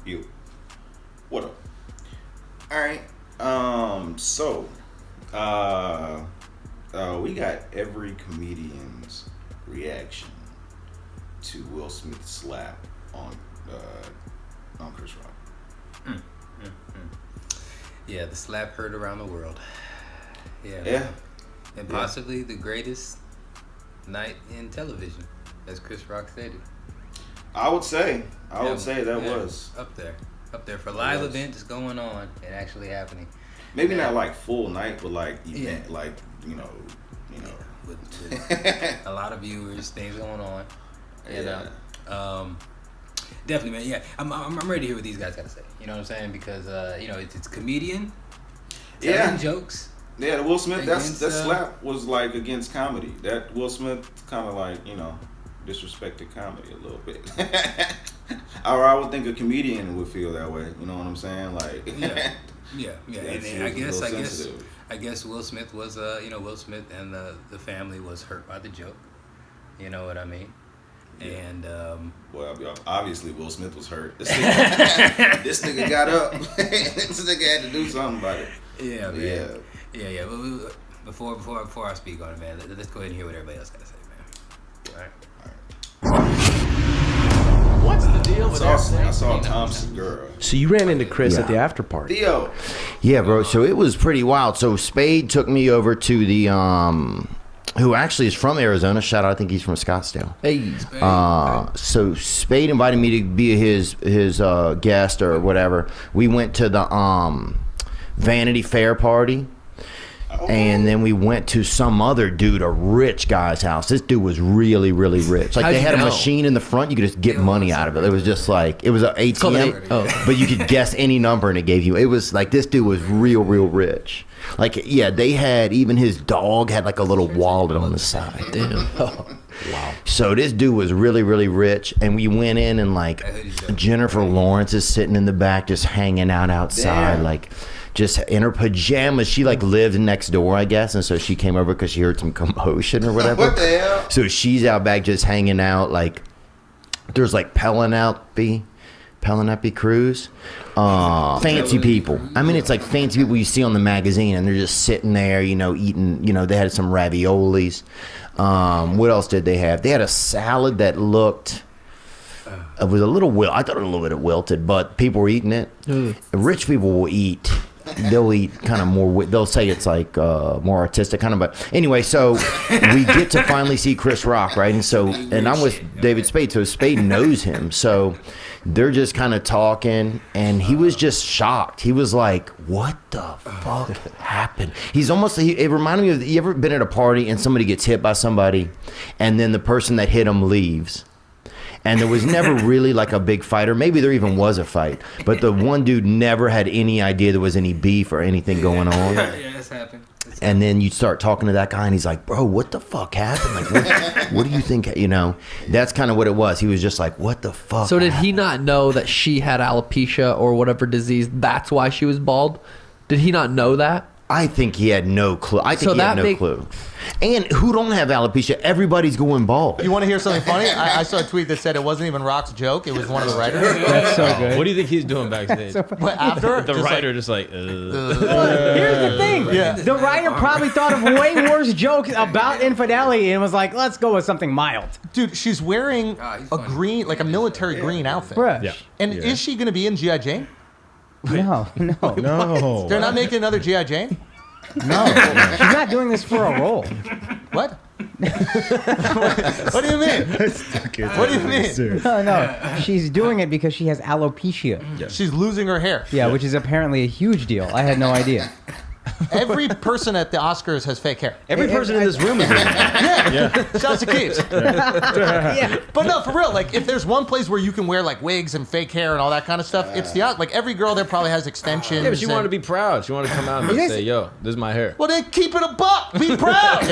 You. What up? All right. We got every comedian's reaction to Will Smith's slap on Chris Rock. Yeah, the slap heard around the world. Yeah. And possibly the greatest night in television, as Chris Rock stated. I would say that was up there for live events going on and actually happening. Maybe not like full night, but like event, like you know. With a lot of viewers, things going on. Definitely, man. Yeah, I'm ready to hear what these guys got to say. You know what I'm saying? Because it's comedian telling jokes. Yeah, the Will Smith that slap was like against comedy. That Will Smith kind of like disrespected comedy a little bit. Or I would think a comedian would feel that way. You know what I'm saying? Like yeah. And I guess Will Smith was Will Smith and the family was hurt by the joke. You know what I mean? Yeah. And well, obviously Will Smith was hurt. This nigga got up. This nigga had to do something about it. Yeah, man. Yeah. Before I speak on it, man, let's go ahead and hear what everybody else got to say, man. All right. What's the deal with I saw Tom Segura. So you ran into Chris at the after party. Theo. Yeah, bro. So it was pretty wild. So Spade took me over to the who actually is from Arizona. Shout out, I think he's from Scottsdale. Hey. So Spade invited me to be his guest or whatever. We went to the Vanity Fair party. And then we went to some other dude, a rich guy's house. This dude was really, really rich. Like they had a machine in the front. You could just get money out of it. It was just like, it was an ATM, but you could guess any number and it gave you. It was like, this dude was real, real rich. Like, yeah, they had, even his dog had like a little wallet on the side. Damn. Wow. So this dude was really, really rich. And we went in and like Jennifer Lawrence is sitting in the back just hanging out outside. Damn. Like, just in her pajamas. She like lived next door, I guess, and so she came over because she heard some commotion or whatever. What the hell? So she's out back just hanging out. Like there's like Penelope Cruz, fancy people. I mean, it's like fancy people you see on the magazine, and they're just sitting there, eating. They had some raviolis. What else did they have? They had a salad that looked. It was a little I thought it was a little bit wilted, but people were eating it. Rich people will eat. They'll eat kind of more. They'll say it's like more artistic kind of. But anyway, so we get to finally see Chris Rock, right? And I'm with David Spade, so Spade knows him. So they're just kind of talking, and he was just shocked. He was like, "What the fuck happened?" He's almost. It reminded me of. You ever been at a party and somebody gets hit by somebody, and then the person that hit him leaves? And there was never really like a big fight, or maybe there even was a fight, but the one dude never had any idea there was any beef or anything going on. Yeah, it's happened. And then you start talking to that guy, and he's like, "Bro, what the fuck happened? Like, what do you think?" That's kind of what it was. He was just like, "What the fuck?" So did he not know that she had alopecia or whatever disease? That's why she was bald. Did he not know that? I think he had no clue. I think he had no clue. And who don't have alopecia? Everybody's going bald. You want to hear something funny? I saw a tweet that said it wasn't even Rock's joke. It was one of the writers. That's so good. What do you think he's doing backstage? But after? The writer just like... Here's the thing. Yeah. The writer probably thought of way worse jokes about infidelity and was like, let's go with something mild. Dude, she's wearing a green, like a military green outfit. Bruh. Yeah. And is she going to be in G.I. Jane? No. They're not making another G.I. Jane? No. She's not doing this for a role. What? What do you mean? What do you mean? No. She's doing it because she has alopecia. Yeah. She's losing her hair. Yeah, which is apparently a huge deal. I had no idea. Every person at the Oscars has fake hair. Every person in this room is doing that. Yeah. Shouts to Keeps. Yeah. But no, for real, like if there's one place where you can wear like wigs and fake hair and all that kind of stuff, it's the like every girl there probably has extensions. Yeah, but she wanted to be proud. She wanted to come out and say, "Yo, this is my hair." Well, then keep it a buck. Be proud. You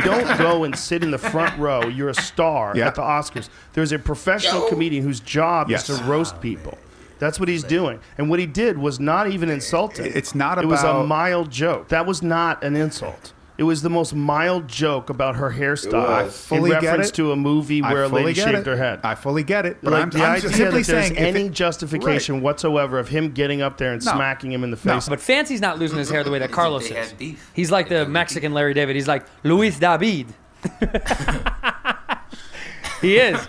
don't go and sit in the front row. You're a star at the Oscars. There's a professional comedian whose job is to roast people. That's what he's doing. And what he did was not even insulting. It's not about... It was a mild joke. That was not an insult. It was the most mild joke about her hairstyle I fully in get reference it. to a movie where a lady shaved her head. I fully get it. But Like I'm the I'm idea simply that there's saying any justification whatsoever of him getting up there and No. smacking him in the face. But Fancy's not losing his hair the way that Carlos They is. had beef. He's like the Mexican Larry David. He's like Luis David. He is.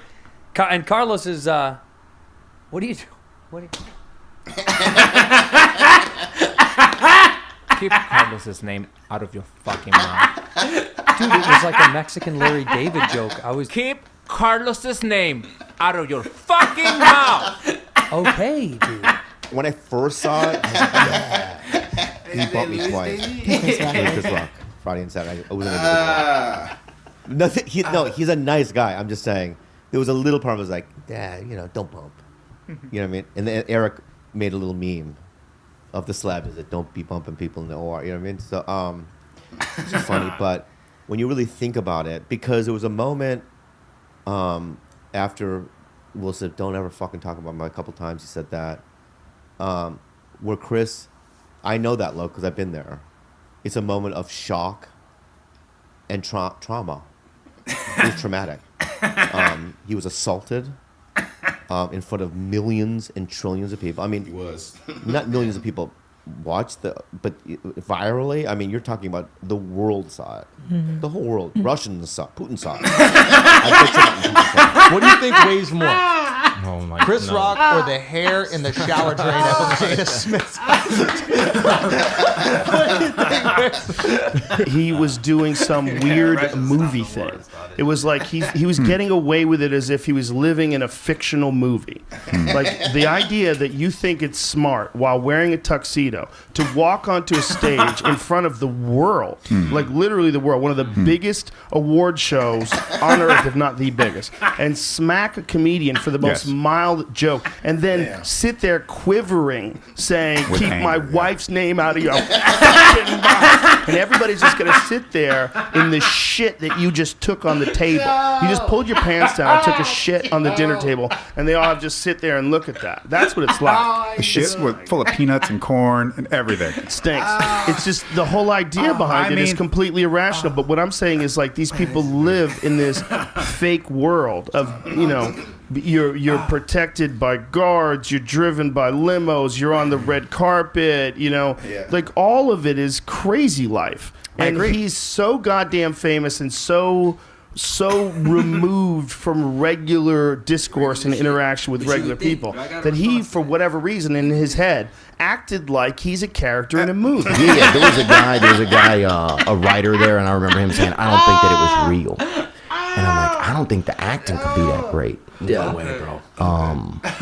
And Carlos is. What do you do? What do you? Keep Carlos's name out of your fucking mouth. Dude, it was like a Mexican Larry David joke. I was. Keep Carlos's name out of your fucking mouth. Okay, dude. When I first saw it, he bumped me twice. Chris Rock, Friday and Saturday. I wasn't Nothing. He's a nice guy. I'm just saying. There was a little part of it was like, Dad, don't bump. You know what I mean? And then Eric made a little meme of the slab is that don't be bumping people in the OR. You know what I mean? So it's just funny, but when you really think about it, because there was a moment after Will said, "Don't ever fucking talk about me." A couple times he said that. Where Chris, I know that look because I've been there. It's a moment of shock and trauma. It was traumatic. He was assaulted in front of millions and trillions of people. I mean, He was. not millions of people watched but virally. I mean, you're talking about the world saw it. Mhm. The whole world. Russians saw it. Putin saw it. What do you think weighs more? Oh my Chris no. Rock or the hair in the shower drain at Jada Smith's house? He was doing some weird movie thing. It was like he was getting away with it as if he was living in a fictional movie. Like the idea that you think it's smart while wearing a tuxedo to walk onto a stage in front of the world, like literally the world, one of the biggest award shows on earth, if not the biggest, and smack a comedian for the most mild joke, and then sit there quivering, saying, With "Keep my anger, wife's name out of your fucking mouth," and everybody's just gonna sit there in the shit that you just took on the table. You just pulled your pants down and took a shit on the dinner table, and they all have to just sit there and look at that. That's what it's like. The shit was full of peanuts and corn and everything. It stinks. It's just the whole idea behind it is completely irrational. But what I'm saying is like these people live in this fake world of you're protected by guards, you're driven by limos, you're on the red carpet, like all of it is crazy life. And he's so goddamn famous and so removed from regular discourse and interaction with regular people that he, for whatever reason in his head, acted like he's a character in a movie. Yeah, there was a guy, a writer there, and I remember him saying, "I don't think that it was real." And I'm like, I don't think the acting could be that great. Yeah. No way, bro.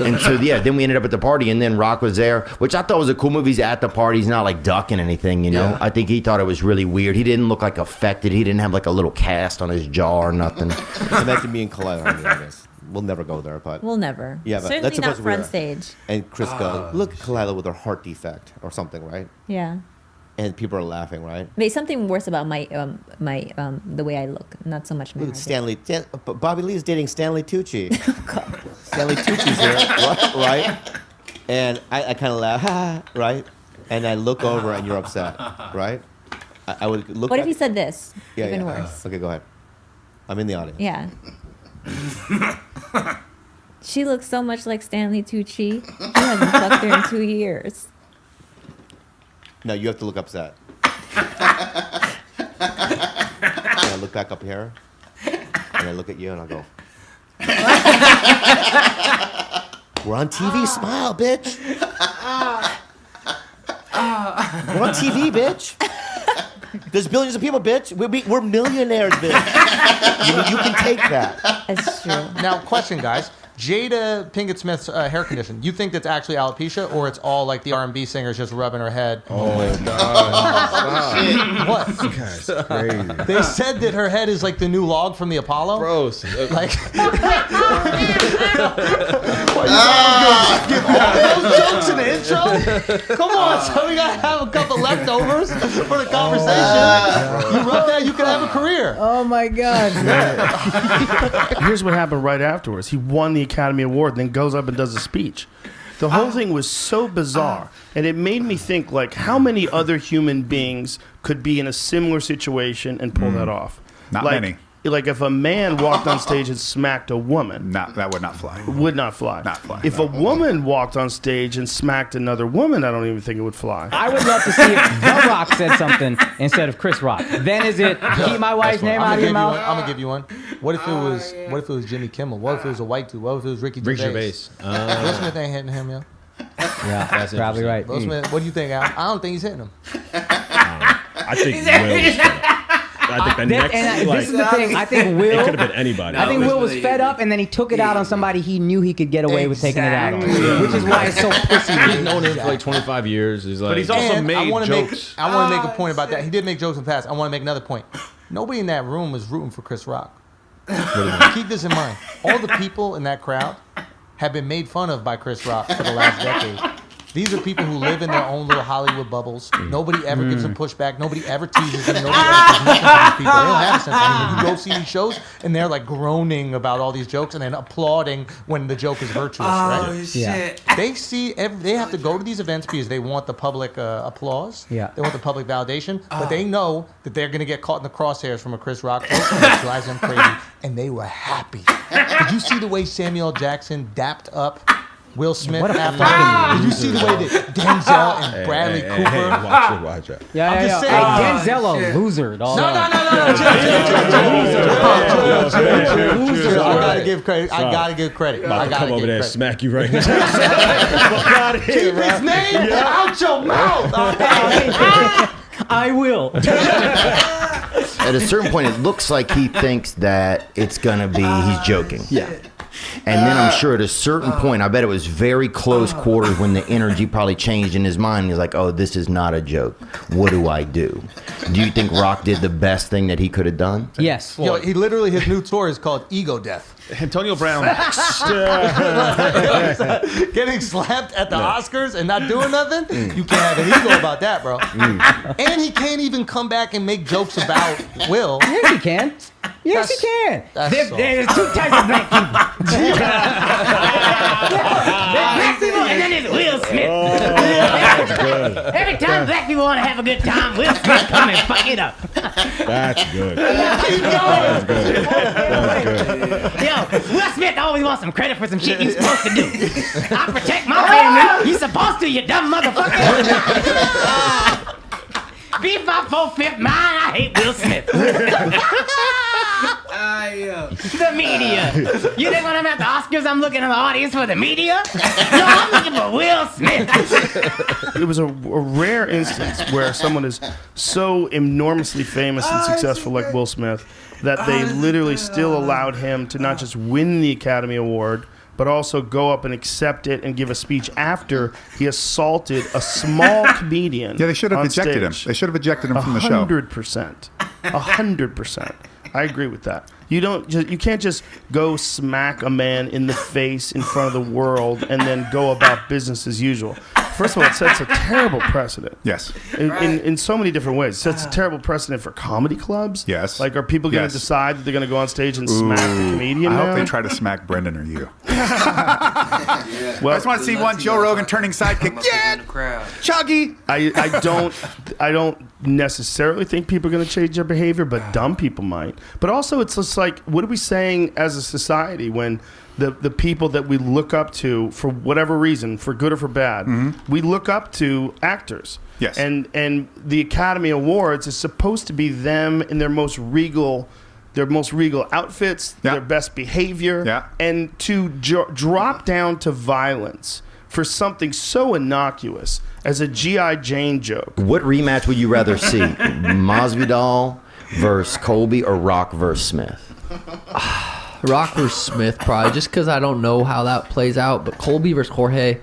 And so then we ended up at the party, and then Rock was there, which I thought was a cool movie. He's at the party. He's not like ducking anything, Yeah. I think he thought it was really weird. He didn't look like affected. He didn't have like a little cast on his jaw or nothing. Imagine me and Kalila, I guess. We'll never go there, but We'll never. Yeah, but Certainly that's not supposed to be front there. stage. And Chris goes, "Look, Kalila with her heart defect or something, right?" Yeah. And people are laughing, right? There's something worse about my the way I look, not so much my Look at height. Bobby Lee is dating Stanley Tucci. Stanley Tucci's there, right? And I kind of laugh, right? And I look over and you're upset, right? I would look. What back- if he said this? Yeah, Even yeah. worse. Okay, go ahead. I'm in the audience. Yeah. She looks so much like Stanley Tucci. He hasn't fucked her in 2 years. No, you have to look upset. And I look back up here, and I look at you, and I go, "We're on TV. Smile, bitch. We're on TV, bitch. There's billions of people, bitch. We're millionaires, bitch. You can take that." That's true. Now, question, guys. Jada Pinkett Smith's hair condition. You think that's actually alopecia, or it's all like the R&B singers just rubbing her head? Oh God! What? This guy's crazy. They said that her head is like the new log from the Apollo. Gross. Like, give all those jokes in the intro? Come on, so we gotta have a couple leftovers for the conversation. You wrote that, you could have a career. Oh my God. Here's what happened right afterwards. He won the Academy Award, then goes up and does a speech. The whole thing was so bizarre, and it made me think, like, how many other human beings could be in a similar situation and pull that off? Not like, many. Like, if a man walked on stage and smacked a woman, that would not fly. Would not fly. Not fly. If a woman walked on stage and smacked another woman, I don't even think it would fly. I would love to see if The Rock said something instead of Chris Rock. Then is it keep my wife's name out of your mouth? I'm gonna give you one. What if it was Jimmy Kimmel? What if it was a white dude? What if it was Ricky Gervais? Will Smith ain't hitting him, yo. Yeah, that's probably right. Will Smith, what do you think, Al? I don't think he's hitting him. I think Will. I think the next. This is the thing. I think Will. It could have been anybody. I think Will was fed up, and then he took it out on somebody he knew he could get away with taking it out on, which is why it's so pussy. He's known him for like 25 years. He's like, But he's also made jokes. I want to make a point about that. He did make jokes in the past. I want to make another point. Nobody in that room was rooting for Chris Rock. Keep this in mind. All the people in that crowd have been made fun of by Chris Rock for the last decade. These are people who live in their own little Hollywood bubbles. Nobody ever gives them pushback. Nobody ever teases them. Nobody ever does nothing to these people. They don't have a sense of humor. You go see these shows, and they're like groaning about all these jokes and then applauding when the joke is virtuous, right? Shit. They have to go to these events because they want the public applause. Yeah. They want the public validation, but they know that they're going to get caught in the crosshairs from a Chris Rock joke, and it drives them crazy. And they were happy. Did you see the way Samuel Jackson dapped up Will Smith after? Did you see the way that Denzel and Bradley Cooper? Watch it. Yeah, I'm just saying. Hey, Denzel a loser, dog. No. Loser. I gotta give credit. I gotta give credit. About to come over there and smack you right now. Keep his name out your mouth. I will. At a certain point, it looks like he thinks that it's gonna be he's joking. Yeah. And then I'm sure at a certain point, I bet it was very close quarters when the energy probably changed in his mind. He's like, oh, this is not a joke. What do I do? Do you think Rock did the best thing that he could have done? Yes. Yo, he literally, his new tour is called Ego Death. Antonio Brown. Getting slapped at the Oscars and not doing nothing? You can't have an ego about that, bro. And he can't even come back and make jokes about Will. Yes, he can. Yes, he can. There's two types of black people. There's black people and then there's Will Smith. Every time black people want to have a good time, Will Smith come and fuck it up. That's good. Keep going. That's good. Yo, Will Smith always wants some credit for some shit he's supposed to do. I protect my family. You supposed to, you dumb motherfucker. Beat my 4/5 mine. I hate Will Smith. The media. You think when I'm at the Oscars, I'm looking at the audience for the media? No, I'm looking for Will Smith. It was a rare instance where someone is so enormously famous and successful like Will Smith that they literally still allowed him to not just win the Academy Award, but also go up and accept it and give a speech after he assaulted a small comedian. Yeah, they should have ejected him. They should have ejected him from the show. 100%. 100%. I agree with that. You can't just go smack a man in the face in front of the world and then go about business as usual. First of all, it sets a terrible precedent. Yes. In so many different ways. It sets a terrible precedent for comedy clubs. Yes. Like, are people going to decide that they're going to go on stage and smack the comedian? I hope now? they try to smack Brendan or you. Well, I just want to see one Joe Rogan turning sidekick. Yeah, Chuggy. I don't necessarily think people are going to change their behavior, but dumb people might. But also, it's just like, what are we saying as a society when the people that we look up to, for whatever reason, for good or for bad, we look up to actors. Yes. And the Academy Awards is supposed to be them in their most regal outfits, their best behavior, and to drop down to violence for something so innocuous as a G.I. Jane joke. What rematch would you rather see? Masvidal versus Colby or Rock versus Smith? Rock versus Smith, probably, just because I don't know how that plays out. But Colby versus Jorge,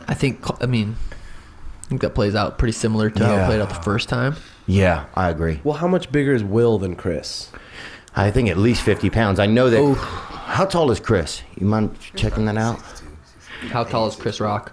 I think that plays out pretty similar to how it played out the first time. Yeah, I agree. Well, how much bigger is Will than Chris? I think at least 50 pounds. I know that. Oof. How tall is Chris? You mind checking that out? How tall is Chris Rock?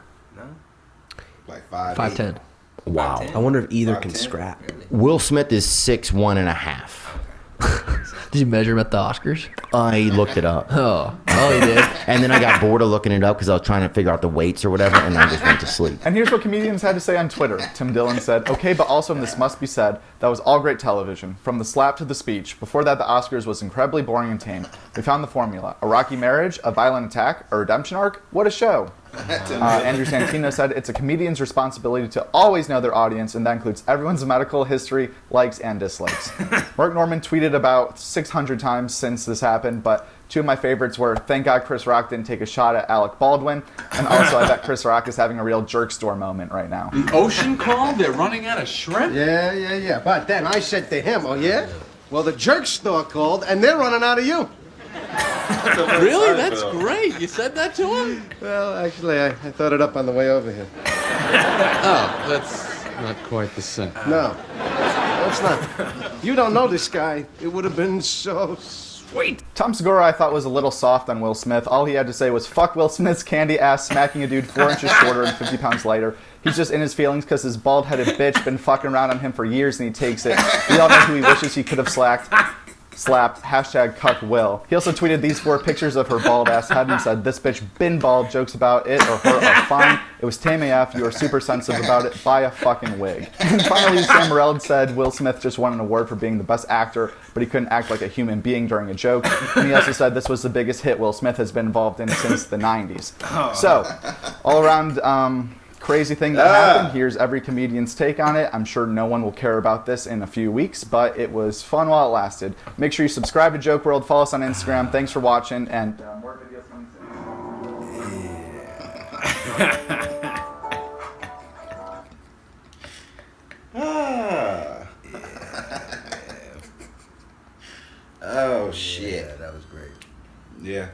Like 5'10". Wow. I wonder if either can scrap. Will Smith is 6'1.5". Did you measure him at the Oscars? I looked it up. Oh, he did. And then I got bored of looking it up because I was trying to figure out the weights or whatever, and I just went to sleep. And here's what comedians had to say on Twitter. Tim Dillon said, "Okay, but also, and this must be said, that was all great television. From the slap to the speech. Before that, the Oscars was incredibly boring and tame. We found the formula. A rocky marriage, a violent attack, a redemption arc. What a show." Andrew Santino said, "It's a comedian's responsibility to always know their audience, and that includes everyone's medical history, likes, and dislikes." Mark Norman tweeted about 600 times since this happened, but two of my favorites were, "Thank God Chris Rock didn't take a shot at Alec Baldwin," and also, "I bet Chris Rock is having a real jerk store moment right now." The ocean called? They're running out of shrimp? Yeah. But then I said to him, "Oh, yeah? Well, the jerk store called, and they're running out of you." Really? That's great. You said that to him? Well, actually, I thought it up on the way over here. Oh, that's not quite the same. No, it's not. You don't know this guy. It would have been so sweet. Tom Segura, I thought, was a little soft on Will Smith. All he had to say was, "Fuck Will Smith's candy ass smacking a dude 4 inches shorter and 50 pounds lighter. He's just in his feelings because his bald-headed bitch been fucking around on him for years and he takes it. We all know who he wishes he could have slapped. Hashtag cuck Will." He also tweeted these 4 pictures of her bald ass head and said, "This bitch been bald, jokes about it or her are fine. It was tame AF, you are super sensitive about it, buy a fucking wig." And finally, Sam Morrell said Will Smith just won an award for being the best actor, but he couldn't act like a human being during a joke. And he also said this was the biggest hit Will Smith has been involved in since the 90s. So, all around, crazy thing that happened. Here's every comedian's take on it. I'm sure no one will care about this in a few weeks, but it was fun while it lasted. Make sure you subscribe to Joke World, follow us on Instagram. Thanks for watching, and more videos coming Oh shit. Yeah, that was great. Yeah.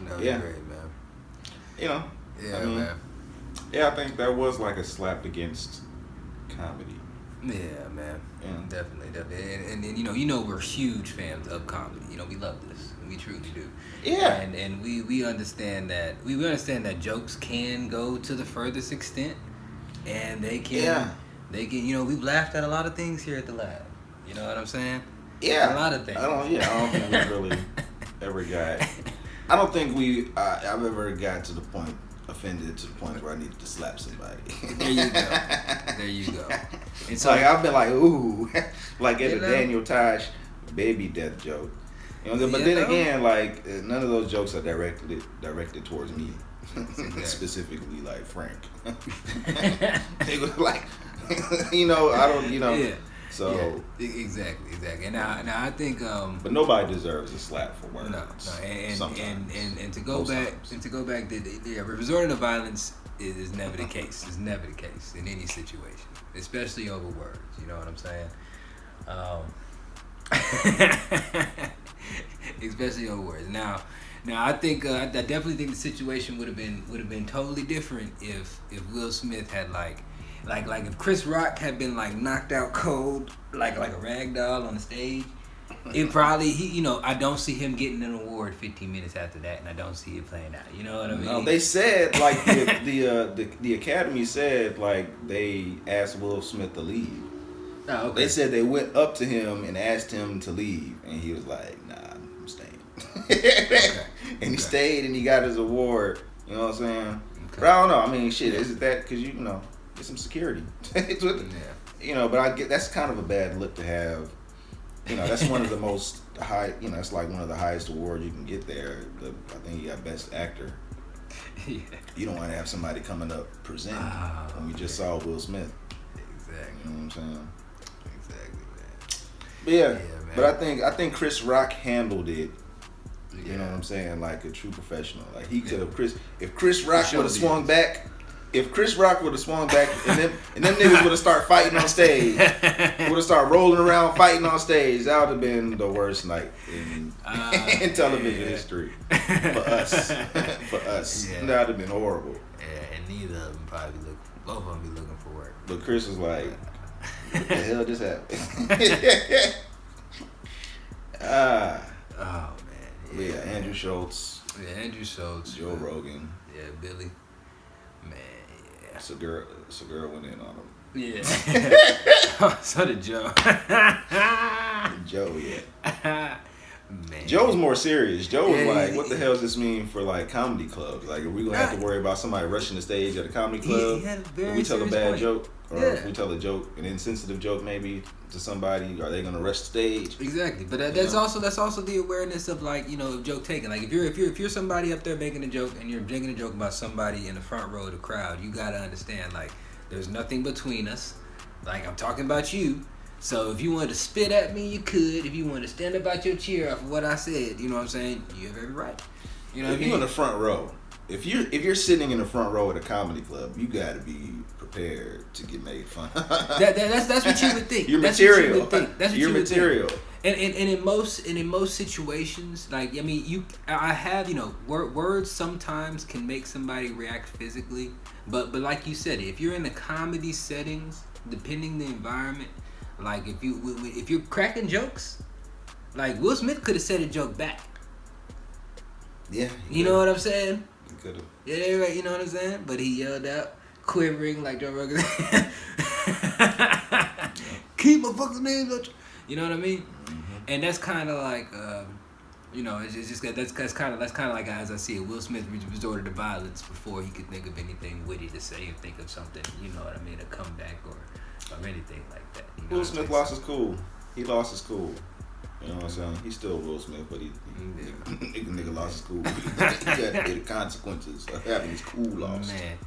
That was great, man. You know. Yeah, I mean, man. Yeah, I think that was like a slap against comedy. Yeah, man. Yeah. Definitely. And you know we're huge fans of comedy. You know, we love this. We truly do. Yeah. And we understand that that jokes can go to the furthest extent, and they can we've laughed at a lot of things here at the lab. You know what I'm saying? Yeah. A lot of things. I don't think we really ever got. I don't think I've ever got to the point. Offended to the point where I needed to slap somebody. There you go. It's like I've been like, ooh, like at a Daniel Tosh baby death joke. You know, but then again, like none of those jokes are directed towards me, specifically like Frank. They was like, I don't, Yeah. So exactly. And now I think. But nobody deserves a slap for words. No, and to go back, resorting to violence is never the case. It's never the case in any situation, especially over words. You know what I'm saying? Especially over words. Now I think I definitely think the situation would have been totally different if Will Smith had like if Chris Rock had been like knocked out cold like a rag doll on the stage, it probably I don't see him getting an award 15 minutes after that, and I don't see it playing out. You know what I mean? No, they said like the Academy said like they asked Will Smith to leave. Oh, okay. They said they went up to him and asked him to leave, and he was like, "Nah, I'm staying." And he stayed, and he got his award. You know what I'm saying? Okay. But I don't know. I mean, shit, is it that because get some security? But I get that's kind of a bad look to have. That's one of the most high. It's like one of the highest awards you can get there. I think you got Best Actor. Yeah. You don't want to have somebody coming up present when we just saw Will Smith. Exactly. You know what I'm saying? Exactly, man. But yeah, but I think Chris Rock handled it. You know what I'm saying? Like a true professional. Like he could have if Chris Rock would have swung back. If Chris Rock would have swung back and them niggas would have started fighting on stage, would have started rolling around fighting on stage, that would have been the worst night in television history for us. That would have been horrible. Yeah, and neither of them both of them be looking for work. But Chris was like, "What the hell just happened?" Oh man. Yeah, Andrew Schultz. Yeah, Andrew Schultz. Joe Rogan. Yeah, Billy. Man, yeah. Segura went in on him. Yeah. So did Joe. Joe, yeah. Man. Joe was more serious. Joe was Yeah, like, what the hell does this mean for like comedy clubs? Like, are we gonna have to worry about somebody rushing the stage at a comedy club? He had a very If we tell a serious bad point. joke, or Yeah. if we tell a joke, an insensitive joke maybe to somebody, are they gonna rush the stage? Exactly, but that's also the awareness of like, you know, joke taking. Like if you're somebody up there making a joke and you're making a joke about somebody in the front row of the crowd, you gotta understand like there's nothing between us. Like I'm talking about you. So if you wanted to spit at me, you could. If you wanted to stand up out your chair off of what I said, you know what I'm saying? You have every right. You know what I If mean? you're in the front row, if you're sitting in the front row at a comedy club, you gotta be prepared to get made fun. That's what you would think. Your That's material. What you would think. That's what Your you would material. Think. And in most situations, like I mean, I have, you know, words sometimes can make somebody react physically, but like you said, if you're in the comedy settings, depending the environment, like if you're cracking jokes, like Will Smith could have said a joke back. Yeah. You know what I'm saying? He could have. Yeah, right. You know what I'm saying? But he yelled out, quivering like Joe Rogan. Keep my fucking name out. You know what I mean? Mm-hmm. And that's kind of like, you know, it's just that's kind of like as I see it. Will Smith resorted to violence before he could think of anything witty to say and think of something. You know what I mean? A comeback or anything like that. You know Will Smith lost his cool. He lost his cool. You know what I'm saying? He's still Will Smith, but nigga lost his cool. He had to pay the consequences of having his cool lost. Man.